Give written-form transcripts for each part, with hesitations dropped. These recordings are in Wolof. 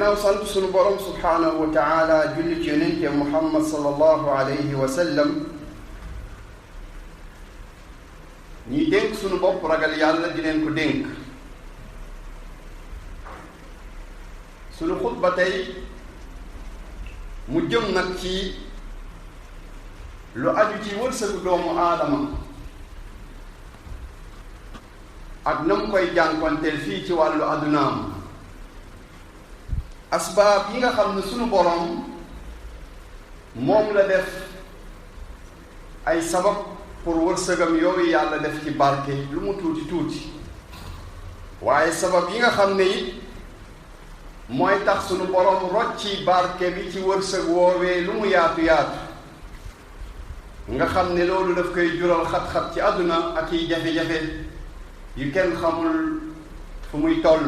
ginnaaw sant sunu borom subhaanahu wa taala julli ci yonente Muhammad sallallahu alayhi wa sallam ñi dénk sunu bopp ragal yàlla di leen ko dénk. sunu xutba tey mu jëm nag ci lu aju ci wërsëgu doomu aadama ak na mu koy jànkonteel fii ci wàllu addunaam. asbaab yi nga xam ne sunu borom moom la def ay sabab pour wërsëgam yooyu yàlla def ci barke lu mu tuuti tuuti, waaye sabab yi nga xam ne it mooy tax sunu borom rocci barke bi ci wërsëg woowee lu mu yaatu yaatu, nga xam ne loolu daf koy jural xat-xat ci àdduna ak yi jafe-jafe yu kenn xamul fu muy toll.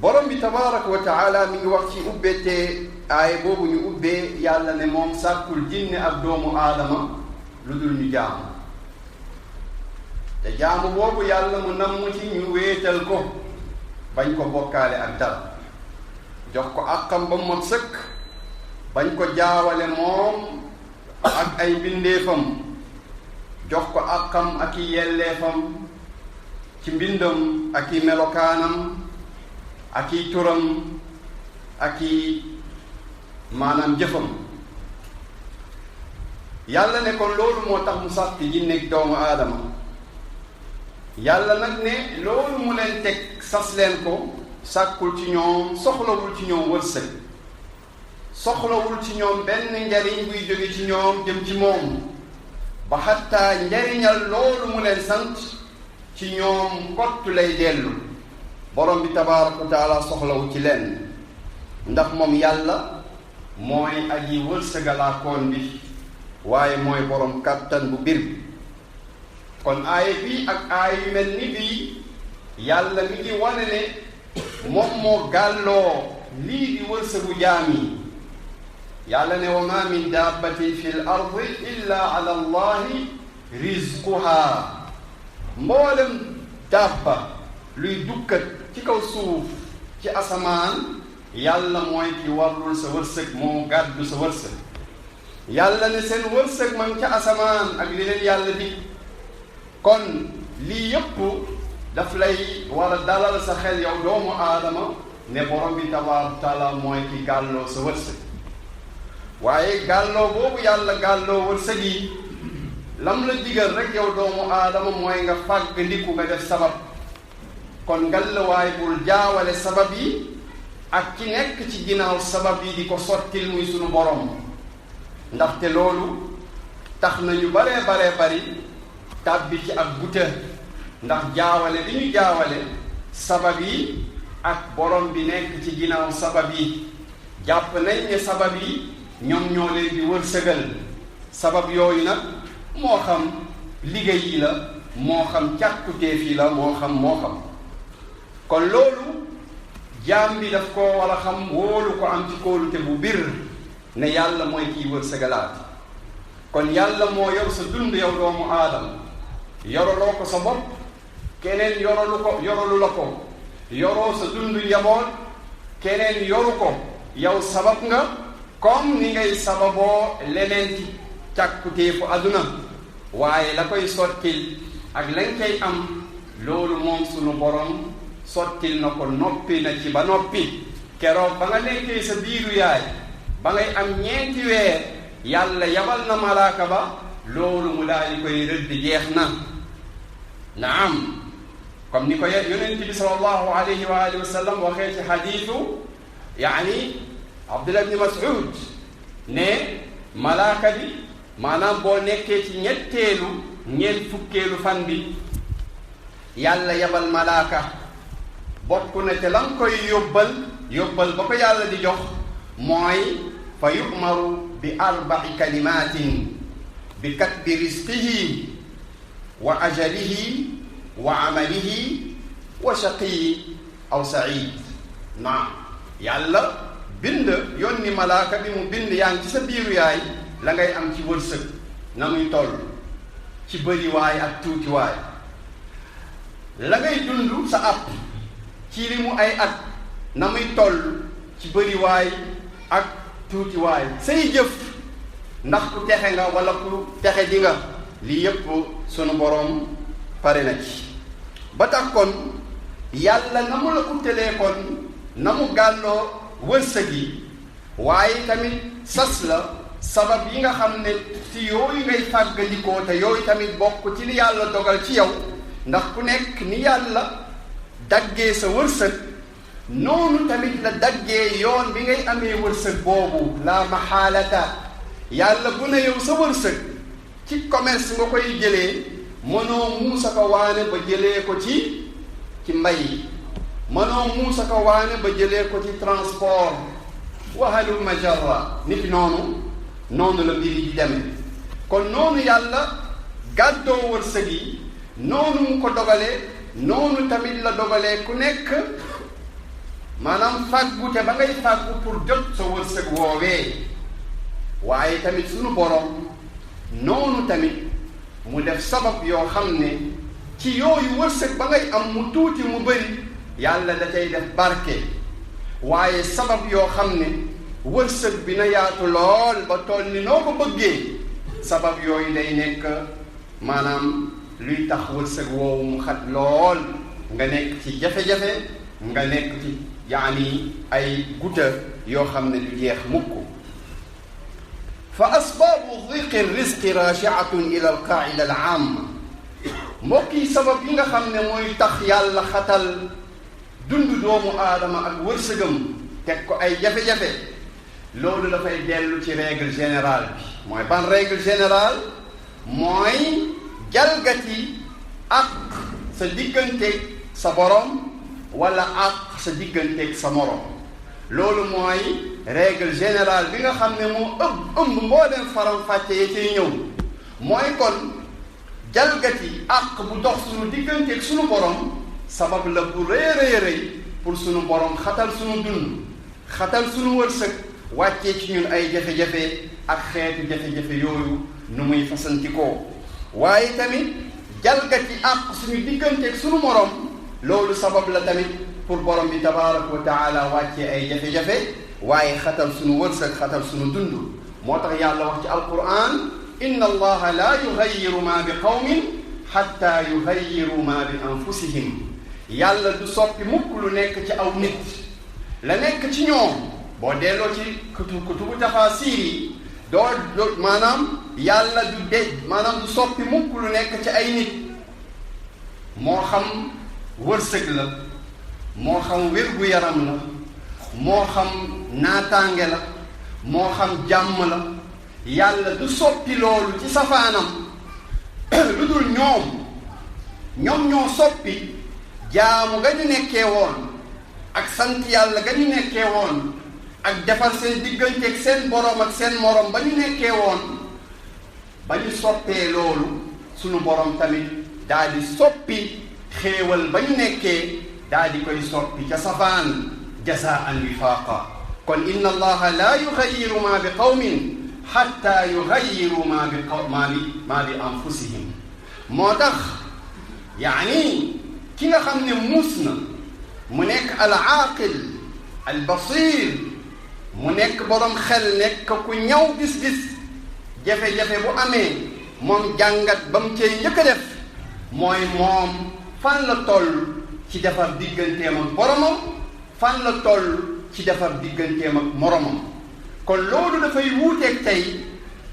borom bi tabaraka wa taala mi ngi wax ci ubbete aaya boobu ñu ubbee yàlla ne moom sàkkul jinne ak doomu aadama lu dul ñu jaamu, te jaamu boobu yàlla mu namm ci ñu wéetal ko bañ ko bokkaale ak dara, jox ko àqam ba mot sëkk, bañ ko jaawale moom ak ay mbindeefam, jox ko àqam ak i yelleefam ci mbindam ak i melokaanam ak i turam ak i maanaam jëfam. yàlla ne kon loolu moo tax mu sàkk jinne ak doomu aadama. yàlla nag ne loolu mu leen teg sas leen ko sàkkul ci ñoom, soxlawul ci ñoom wërsëg, soxlawul ci ñoom benn njariñ buy jóge ci ñoom jëm ci moom, ba xattaa njariñal loolu mu leen sant ci ñoom kottu lay dellu. borom bi tabaaraka wa taala soxlawu ci leen, ndax moom yàlla mooy aji wërsëgalaakoon bi, waaye mooy borom kàttan bu bir bi. kon aaya bii ak aaya yu mel ni bii yàlla mi ngi wane ne moom moo gàlloo lii di wërsëgu jaam yi. yàlla ne wa ma min dabbatin fi l ardi illa ala allahi rizquha. mboolem dabba luy dukkat ci kaw suuf ci asamaan, yàlla mooy ki warlul sa wërsëg, moo gàddu sa wërsëg. yàlla ne seen wërsëg man ca asamaan ak li leen yàlla di. kon lii yëpp daf lay war a dalal sa xel yow doomu aadama ne borom bi tabaaraka taala mooy ki gàlloo sa wërsëg. waaye gàlloo boobu yàlla gàlloo wërsëg yi lam la digal rek yow doomu aadama mooy nga fàgg ndiku nga def sabab. kon ngallaawaay bul jaawale sabab yi ak ki nekk ci ginnaaw sabab yi di ko sottil muy sunu borom, ndaxte loolu tax na ñu baree bari tàbbi ci ak guta, ndax jaawale li ñu jaawale sabab yi ak borom bi nekk ci ginnaaw sabab yi. jàpp nañ ne sabab yi ñoom ñoo leen di wërsëgal. sabab yooyu nag moo xam liggéey yi la, moo xam càkkutéef yi la, moo xam. kon loolu jaam bi daf koo war a xam, wóolu ko, am ci kóolute bu bir ne yàlla mooy kiy wërsëgalaat. kon yàlla moo yor sa dund yow doomu aadama, yoroloo ko sa bopp, keneen yoralu la ko. yoroo sa dund njaboot, keneen yoru ko. yow sabab nga comme ni ngay sababoo leneen ci càkkutéefu àdduna, waaye la koy sottil ak lañ koy am loolu moom sunu borom sottil na ko, noppi na ci ba noppi. keroog ba nga nekkee sa biiru yaay ba ngay am 4 weer, yàlla yabal na malaaka ba, loolu mu daal di koy rëdd jeex na. naam, comme ni ko yonent bi sallallahu alayhi wa alihi wa sallam waxee ci xadiisu Abdullah ibn Mas'ud ne malaaka bi maanaam boo nekkee ci ñeent fukkeelu fan bi, yàlla yabal malaaka. bokk na ca lam koy yóbbal ba ko yàlla di jox mooy fa yu'maru bi 4 kalimatin bi katbi rizqihi wa ajalihi wa amalihi wa shaqiy aw sa'id. naam, yàlla bind yónni malaaka bi mu bind yaa ngi ci sa biiru yaay la ngay am ci wërsëg na muy toll ci bëriwaay ak tuutiwaay, la ngay dund sa at ci li mu ay at na muy toll ci bëriwaay ak tuutiwaay say jëf ndax ku texe nga wala ku texe di nga lii yépp sunu boroom pare na ci ba tax kon yàlla na mu la uttalee kon na mu gàlloo wërsëg yi waaye tamit sas la sabab yi nga xam ne ci yooyu ngay fàggandikoo te yooyu tamit bokk ci li yàlla dogal ci yow ndax ku nekk ni yàlla daggee sa wërsëg noonu tamit la daggee yoon bi ngay amee wërsëg boobu la maxaalata yàlla bu ne yow sa wërsëg ci commerce nga koy jëlee mënoo muusa ko waane ba jëlee ko ci mbay mënoo muusa ko waane ba jëlee ko ci transport wahalul majarra nit noonu la mbir yi di demee kon noonu yàlla gàddoo wërsëg yi noonu mu ko dogalee noonu tamit la dogalee ku nekk maanaam fàggute ba ngay fàggu pour jot sa wërsëg woowee waaye tamit sunu borom noonu tamit mu def sabab yoo xam ne ci yooyu wërsëg ba ngay am mu tuuti mu bëri yàlla da cay def barke waaye sabab yoo xam ne wërsëg bi na yaatu lool ba toll ni noo ko bëggee sabab yooyu day nekk maanaam luy tax wërsëg woowu mu xat lool nga nekk ci jafe-jafe nga nekk ci yaani ay guta yoo xam ne du jeex mukk fa asbaabu diqi risqi rajiatun ila alqaida al aama mbokk yi sabab yi nga xam ne mooy tax yàlla xatal dund doomu aadama ak wërsëgam teg ko ay jafe-jafe loolu dafay dellu ci règle générale bi mooy ban règle générale mooy jalgati ak sa digganteeg sa borom wala ak sa digganteeg sa morom loolu mooy règle générale bi nga xam ne moo ëmb mbooleem faram-fàcce yi ciy ñëw mooy kon jalgati ak bu dox suñu digganteeg suñu borom sabab la bu rëy pour suñu borom xatal suñu dund xatal suñu wërsëg wàccee ci ñun ay jafe-jafe ak xeetu jafe-jafe yooyu nu muy fasantikoo waaye tamit jalgati ak suñu digganteeg suñu morom loolu sabab la tamit pour borom bi tabaraka wa taala wàccee ay jafe-jafe waaye xatal suñu wërsëg xatal suñu dund moo tax yàlla wax ci alquran inna allaha la yughayyiru ma bi qawmin hatta yughayyiru ma bi anfusihim yàlla du soppi mukk lu nekk ci aw nit la nekk ci ñoom boo delloo ci kutubu tafaasiir yi doo maanaam yàlla du soppi mukk lu nekk ci ay nit moo xam wërsëg la moo xam wér-gu-yaram la moo xam naataange la moo xam jàmm la yàlla du soppi loolu ci safaanam lu dul ñoom ñoo soppi jaamu ga ñu nekkee woon ak sant yàlla ga ñu nekkee woon ak defar seen digganteeg seen borom ak seen morom ba ñu nekkee woon ba ñu soppee loolu sunu borom tamit daal di soppi xéewal ba ñu nekkee daal di koy soppi ca safaan jazaan wifaaqa kon inna allaha la yughayyiru ma bi qawmin hatta yughayyiru ma bi anfusihim moo tax yaani ki nga xam ne muus na mu nekk al aaqil al basir mu nekk borom xel nekk ku ñaw gis-gis jafe-jafe bu amee moom jàngat ba mu cay njëkk a def mooy moom fan la toll ci defar digganteem ak boromam fan la toll ci defar digganteem ak moromam kon loolu dafay wuuteeg tey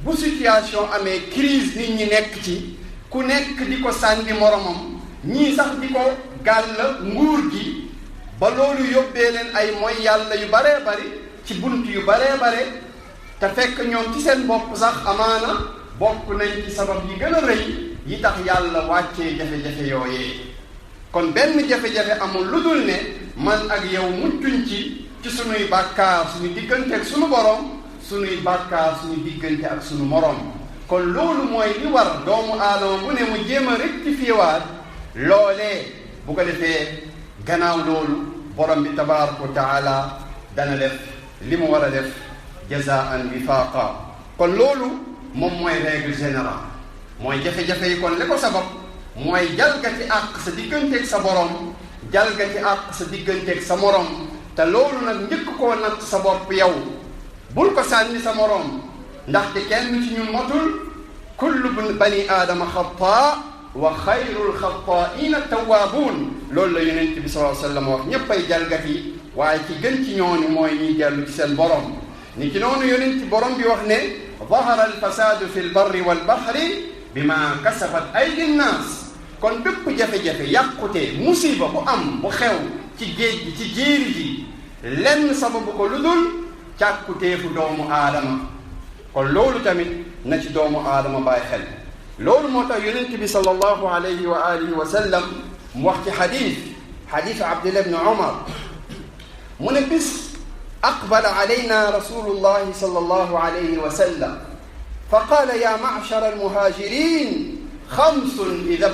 bu situation amee crise nit ñi nekk ci ku nekk di ko sànni moromam ñii sax di ko gàll nguur gi ba loolu yóbbee leen ay mooy yàlla yu baree bari ci bunt yu baree bare te fekk ñoom ci seen bopp sax amaana bokk nañ ci sabab yi gën a rëy yi tax yàlla wàccee jafe-jafe yooyee kon benn jafe-jafe amul lu dul ne man ak yow muccuñ ci sunuy bàkkaar suñu diggante ak sunu borom sunuy bàkkaar suñu diggante ak sunu morom kon loolu mooy li war doomu aadama bu ne mu jéem a rectifier waat loolee bu ko defee gannaaw loolu borom bi tabaraka wa taala dana def li mu war a def jazaan wifaqa kon loolu moom mooy règle générale mooy jafe-jafe yi kon li ko sabab mooy jalgati àq sa digganteeg sa borom jalgati àq sa digganteeg sa morom te loolu nag njëkk koo natt sa bopp yow bul ko sànni sa moroom ndaxte kenn ci ñun motul kullu bani aadama xataa wa xayrul xataa'iina tawwaabuun loolu la yonent bi sallallahu alayhi wa sallam wax ñépp ay jalgati waaye ci gën ci ñooñu mooy ñuy dellu ci seen borom ni ci noonu yonent borom bi wax ne zahara alfasaadu fi lbarri walbahri bima kasabat aydi nnaas kon bépp jafe-jafe yàqute musiba bu am bu xew ci géej gi ci jéeri ji lenn sababu ko lu dul càkkuteefu doomu aadama kon loolu tamit na ci doomu aadama bàyyi xel loolu moo tax yonent bi sallallahu alayhi wa alihi wa sallam mu wax ci xadis Abdullah ibn Umar mu ne bis aqbala alayna rasulullahi sallallahu alayhi wa sallam fa qaala ya ma'shara almuhajirin xamsun ida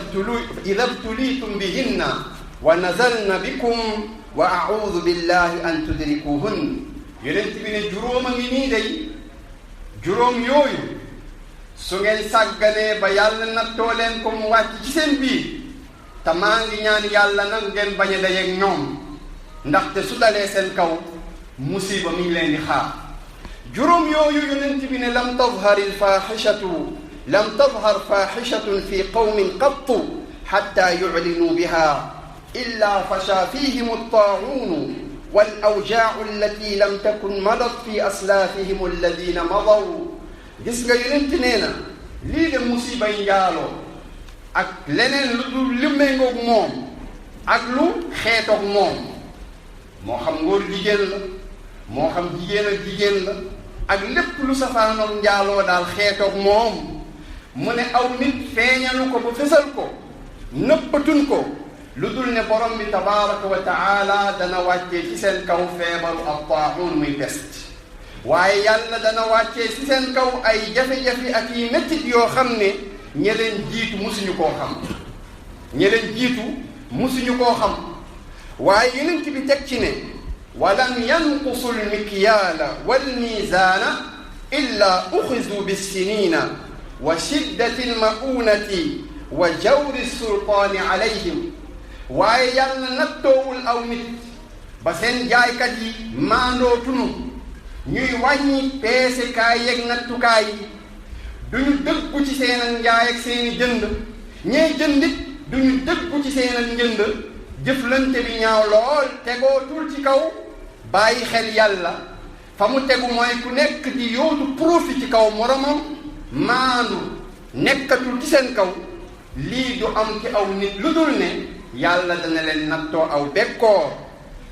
btulitum bihinna wa nazalna bikum wa a'uudu billahi an tudrikuhun yonent bi ne juróom a ngi nii day juróom yooyu su ngeen sàgganee ba yàlla nattoo leen ko mu wàcc ci seen biir te maa ngi ñaan yàlla nag ngeen bañ a dajeeg ñoom ndaxte su dalee seen kaw musiba mi ngi leen di xaar juróom yooyu yonent bi ne lam tadhar faaxishatun fi qawmin qattu xatta yuclinuu biha illa fasha fihim altaa'uunu wal awjaacu allati lam takun madat fi aslaafihim alladina madaw gis nga yonent nee na lii de musibay njaaloo ak leneen lu méngoog moom ak lu xeetoog moom moo xam ngóor jigéen la moo xam jigéen ak jigéen la ak lépp lu safaanoog njaaloo daal xeetoog moom mu ne aw nit feeñalu ko ba fësal ko nëppatun ko lu dul ne borom bi tabaraka wa taala dana wàccee ci seen kaw feebaru at-taa'uun muy peste waaye yàlla dana wàccee ci seen kaw ay jafe-jafe ak yi mettit yoo xam ne ñe leen jiitu musuñu koo xam waaye yonent bi teg ci ne walam yanqusu almikyaala walmiizaana illa uxizu bissinina wa shiddati alma'uunati wa jawri sultaani alayhim waaye yàlla nattoowul aw nit ba seen jaaykat yi maandootunu ñuy wàññi peesekaay yeeg nattukaay yi duñu dëggu ci seen ak njaay ak seeni jënd ñee jëndit duñu dëggu ci seen ak njënd jëflante bi ñaaw lool tegootul ci kaw bàyyi xel yàlla fa mu tegu mooy ku nekk di yootu profit ci kaw moromam maandu nekkatul ci seen kaw lii du am ci aw nit lu dul ne yàlla dana leen nattoo aw bekkoor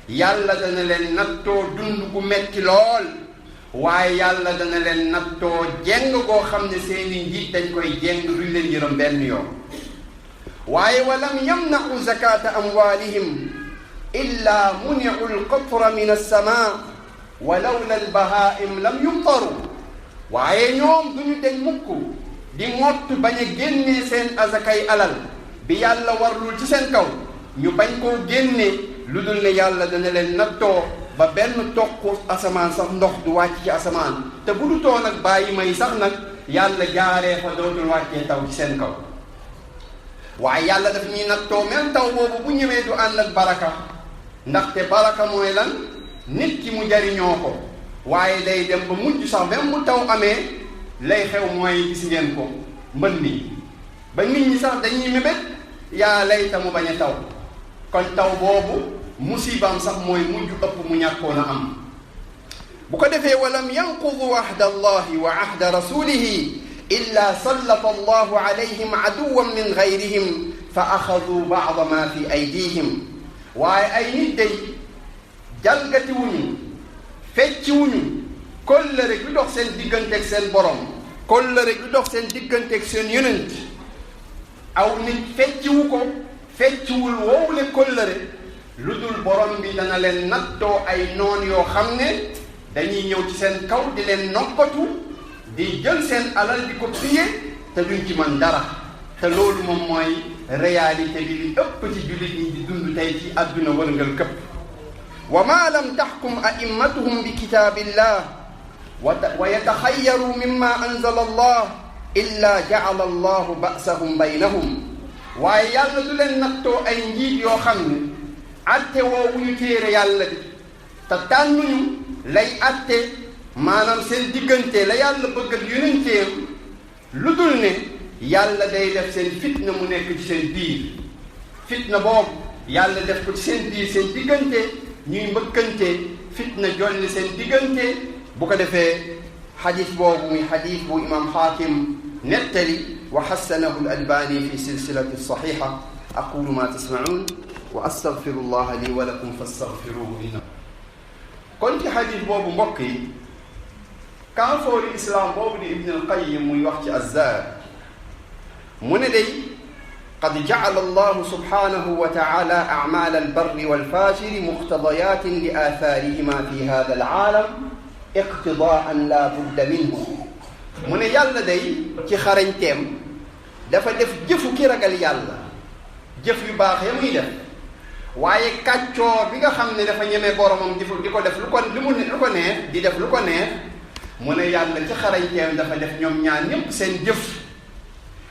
yàlla dana leen nattoo dund gu metti lool waaye yàlla dana leen nattoo jeng goo xam ne seeni njiit dañ koy jeng duñ leen yërëm benn yoon waaye walam yamna'u zakata amwalihim illa muni'u alqatra min alsama wa lawla albahaim lam yumtaru waaye ñoom duñu deñ mukk di ngott bañ a génnee seen azakay alal bi yàlla warlul ci seen kaw ñu bañ koo génnee lu dul ne yàlla dana leen nattoo ba benn toq asamaan sax ndox du wàcc ci asamaan te bu du too nag bàyyi may sax nag yàlla jaaree fa dootul wàccee taw ci seen kaw waaye yàlla daf ñuy nattoo même taw boobu bu ñëwee du ànd ak baraka ndaxte baraka mooy lan nit ki mu jariñoo ko waaye day dem ba mujj sax même bu taw amee lay xew mooy gis ngeen ko mbënd mi ba nit ñi sax dañuy mébét yaa layta mu bañ a taw kon taw boobu musibaam sax mooy mujj ëpp mu ñàkkoon a am bu ko defee walam yanqudu ahda allahi wa ahda rasulihi illa sallata allahu alayhim aduwan min gayrihim fa axadu bada ma fi aydihim waaye ay nit day jalgati wuñu fecci wuñu kóllëre gi dox seen digganteeg seen borom kóllëre gi dox seen digganteeg seen yonent aw nit fecciwu ko fecciwul woowule kóllëre lu dul borom bi dana leen nattoo ay noon yoo xam ne dañuy ñëw ci seen kaw di leen noppatu di jël seen alal di ko piye te duñ ci mën dara te loolu moom mooy réalité bi li ëpp ci jullit ñi di dund tey ci àdduna wërngal këpp wa ma lam taxkum a'immatuhum bi kitaabillah wa yataxayyaru mimma anzala allah illa ja'ala allahu ba'sahum baynahum waaye yàlla du leen nattoo ay njiit yoo xam ne atte woowuñu téere yàlla bi te tànnuñu lay atte maanaam seen diggante la yàlla bëgg ak yonenteem lu dul ne yàlla day def seen fitna mu nekk ci seen biir fitna boobu yàlla def ko ci seen biir seen diggante ñuy mbëkkante fitna jolli seen diggante bu ko defee xadis boobu muy xadis bu imam xaakim nettali wa xassanahu al-albani fi silsilati saxixa aqulu ma tasmaun wa astaghfiru llaha li wa lakum fastaghfiruhu innahu kon ci xadis boobu mbokk yi kaafoori islam boobu di ibn al-qayyim muy wax ci azzaad mu ne day qad jacala allahu subhanahu wa taala acmaal albarri walfajiri muqtadayatin li aathaarihima fi hada alcaalam iqtidaan la budda minhu mu ne yàlla day ci xarañteem dafa def jëfu ki ragal yàlla jëf yu baax ya muy def waaye kàccoor bi nga xam ne dafa ñeme boromam di ko def lu ko neex di def lu ko neex mu ne yàlla ci xarañteem dafa def ñoom ñaar ñépp seen jëf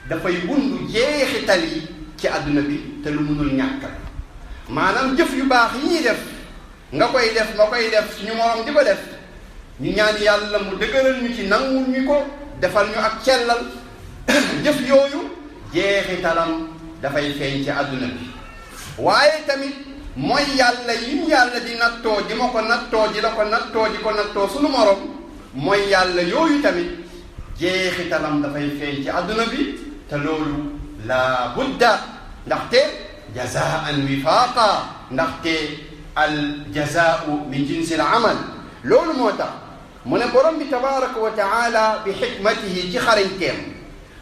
dafay wundu jeexital yi ci àdduna bi te lu mënul ñàkk maanaam jëf yu baax yi ñuy def nga koy def ñu morom di ko def ñu ñaan yàlla mu dëgëral ñu ci nangul ñu ko defal ñu ak cellal jëf yooyu jeexitalam dafay feeñ ci àdduna bi waaye tamit mooy yàlla yi ñu yàlla di nattoo di ma ko nattoo di la ko nattoo di ko nattoo sunu morom mooy yàlla yooyu tamit jeexitalam dafay feeñ ci àdduna bi te loolu laa budda ndaxte jazaan wifaqa ndaxte al jazaau min jinsi al amal loolu moo tax mu ne borom bi tabaraka wa taala bi xikmatihi ci xarañteem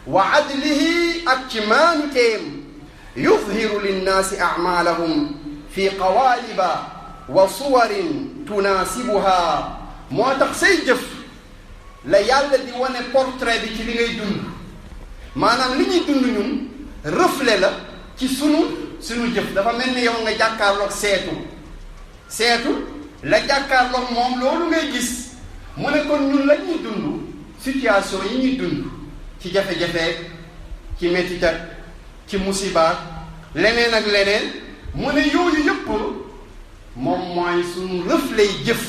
wa adlihi ak ci maanuteem yuzhiru linnaasi acmaalahum fi qawaaliba wa suwarin tunaasibuha moo tax say jëf la yàlla di wane portrait bi ci li ngay dund maanaam li ñuy dund ñun reflet la ci sunu jëf dafa mel ni yow nga jàkkaarloog seetu la jàkkaarloog moom loolu ngay gis mu ne kon ñun la ñuy dund situation yi ñuy dund ci jafe-jafe ci métit ak ci musiba leneen ak leneen mu ne yooyu yëpp moom mooy sunu reflet yi jëf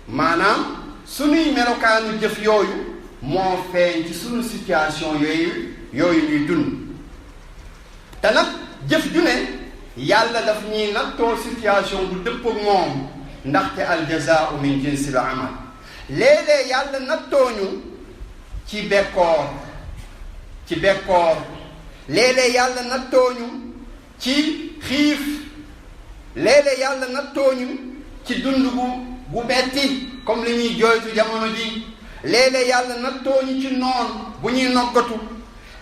maanaam sunuy melokaanu jëf yooyu moo feeñ ci sunu situation yooyu ñuy dund te nag jëf ju ne yàlla daf ñuy nattoo situation bu dëpp ak moom ndaxte al jazaau min jinsi la amal léeg-léeg yàlla nattooñu ci bekkoor léeg-léeg yàlla nattooñu ci xiif léeg-léeg yàlla nattooñu ci dund bu metti comme li ñuy jooytu jamono ji léeg-léeg yàlla nattooñu ci noon bu ñuy noggatu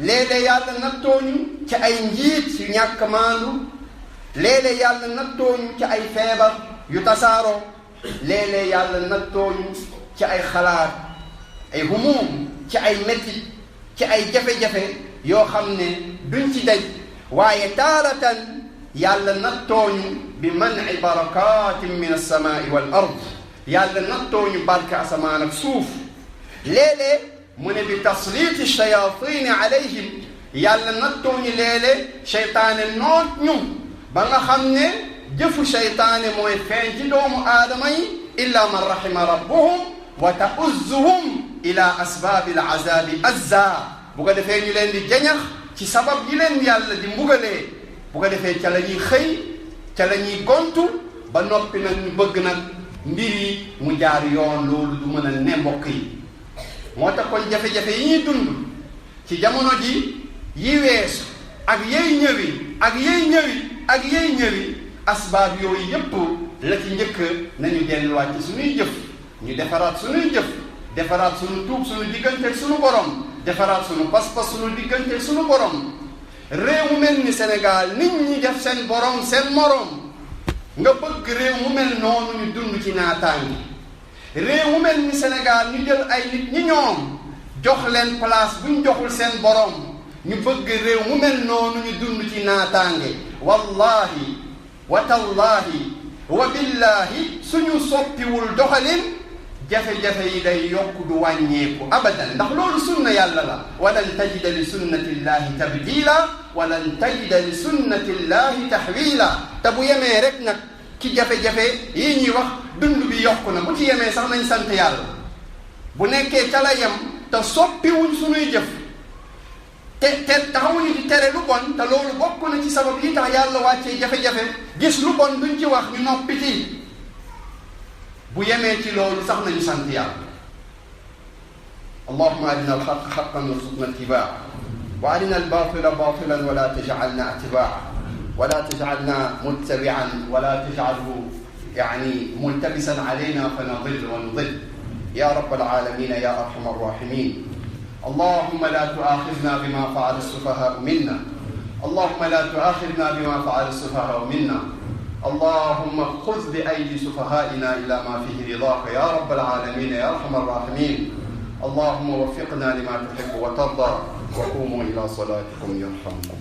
léeg-léeg yàlla nattooñu ci ay njiit yu ñàkk maandu léeg-léeg yàlla nattooñu ci ay feebar yu tasaaroo léeg-léeg yàlla nattooñu ci ay xalaat ay humum ci ay métti ci ay jafe-jafe yoo xam ne duñ ci daj waaye taaratan yàlla nattooñu bi man'i barakatin min alsamaai wal ard yàlla nattooñu barke asamaan ak suuf léeg-léeg mu ne bi tasliiti shayatini alayhim yàlla nattooñu léeg-léeg seytaane noot ñu ba nga xam ne jëfu seytaane mooy feeñ ci doomu aadama yi illa man rahima rabbuhum wa ta'uzzuhum ila asbaabi al-azaabi azza bu ko defee ñu leen di jañax ci sabab yi leen yàlla di mbugalee bu ko defee ca la ñuy xëy ca la ñuy gontu ba noppi nag ñu bëgg nag mbir yi mu jaar yoon loolu du mën a ne mbokk yi moo tax kon jafe-jafe yi ñuy dund ci jamono ji yi weesu ak yey ñëwi asbaab yooyu yépp la ci njëkk nañu delluwaat ci suñuy jëf ñu defaraat suñuy jëf defaraat suñu tuub suñu diggante suñu borom defaraat suñu pas-pas suñu diggante suñu borom réew mu mel ni Sénégal nit ñi def seen borom seen morom nga bëgg réew mu mel noonu ñu dund ci naataangi réew mu mel ni Sénégal ñu jël ay nit ñi ñoom jox leen place buñ joxul seen borom ñu bëgg réew mu mel noonu ñu dund ci naataange wallahi wa tallahi wa billahi suñu soppiwul doxalin jafe-jafe yi day yokk du wàññeeku abadan ndax loolu sunna yàlla la walan tajida li sunnati llahi tabdila walan tajida li sunnati llahi tahwila te bu yemee rek nag ci jafe-jafe yi ñuy wax dund bi yokku na bu ci yemee sax nañ sant yàlla bu nekkee ca la yem te soppiwuñ suñuy jëf te taxawuñu di tere lu bon te loolu bokk na ci sabab yi tax yàlla wàccee jafe-jafe gis lu bon duñ ci wax ñu noppi ci bu yemee ci loolu sax nañu sant yàlla allahumma arina alxaqa xaqan warzuqna ittibaa wa arina albatila batilan wala tajcalna itibaa wala tajcalna muttabian wala tajcalhu yani multabisan alayna fa nadil wa nudil ya rabbal alamin ya arhamar rahimin اللهم لا تؤاخذنا بما فعل السفهاء منا اللهم لا تؤاخذنا بما فعل السفهاء منا اللهم خذ بأيدي سفهائنا إلى ما فيه رضاك يا رب العالمين يا أرحم الراحمين اللهم وفقنا لما تحب وترضى وقوموا إلى صلاتكم يرحمكم